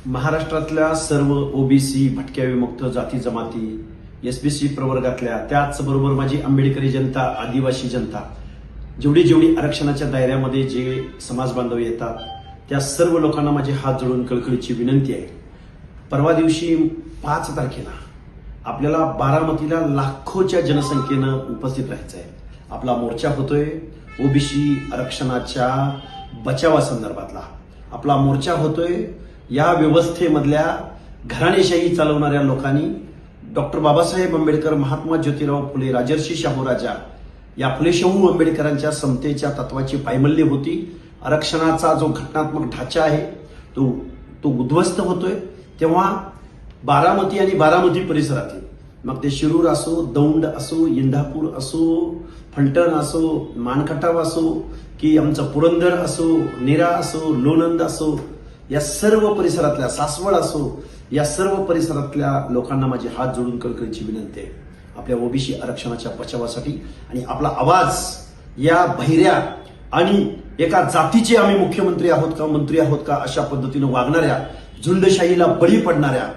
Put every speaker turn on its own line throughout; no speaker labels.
महाराष्ट्रातल्या सर्व ओबीसी, भटक्या विमुक्त जाती जमाती, एसबीसी प्रवर्गातल्या, त्याचबरोबर माझी आंबेडकरी जनता, आदिवासी जनता, जेवढी आरक्षणाच्या दायऱ्यामध्ये जे समाज बांधव येतात त्या सर्व लोकांना माझे हात जोडून कळकळीची विनंती आहे. परवा दिवशी 5 तारखेला आपल्याला बारामतीला लाखोच्या जनसंख्येनं उपस्थित राहायचं आहे. आपला मोर्चा होतोय ओबीसी आरक्षणाच्या बचावासंदर्भातला. आपला मोर्चा होतोय या व्यवस्थेमधल्या घराणेशाही चालवणाऱ्या लोकांनी डॉक्टर बाबासाहेब आंबेडकर, महात्मा ज्योतिराव फुले, राजर्षी शाहू राजा या फुले शाहू आंबेडकरांच्या समतेच्या तत्वाची पायमल्ली होती. आरक्षणाचा जो घटनात्मक ढाचा आहे तो उद्ध्वस्त होतोय. तेव्हा बारामती आणि बारामती परिसरातील, मग ते शिरूर असो, दौंड असो, इंदापूर असो, फलटण असो, मानखटाव असो, की आमचं पुरंदर असो, नीरा असो, लोणंद असो, या सर्व परिसरातल्या, सासवड असो, या सर्व परिसरातल्या लोकांना माझी हात जोडून कळकळीची विनंती आहे आपल्या ओबीसी आरक्षणाच्या बचावासाठी. आणि आपला आवाज या बहिऱ्या आणि एका जातीचे आम्ही मुख्यमंत्री आहोत का, मंत्री आहोत का, अशा पद्धतीनं वागणाऱ्या, झुंडशाहीला बळी पडणाऱ्या,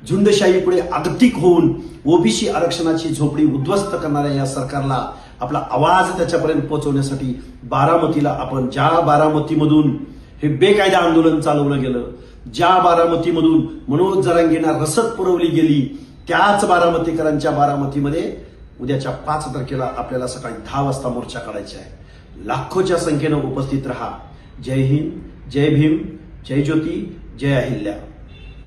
झुंडशाहीपुढे आगतिक होऊन ओबीसी आरक्षणाची झोपडी उद्ध्वस्त करणाऱ्या या सरकारला आपला आवाज त्याच्यापर्यंत पोहोचवण्यासाठी बारामतीला आपण, ज्या बारामतीमधून हे बेकायदा आंदोलन चालवलं गेलं, ज्या बारामतीमधून मनोज जरांगेंना रसद पुरवली गेली, त्याच बारामतीकरांच्या बारामतीमध्ये उद्याच्या 5 तारखेला आपल्याला सकाळी 10 वाजता मोर्चा काढायचा आहे. लाखोच्या संख्येनं उपस्थित रहा. जय हिंद, जय भीम, जय ज्योती, जय अहिल्या.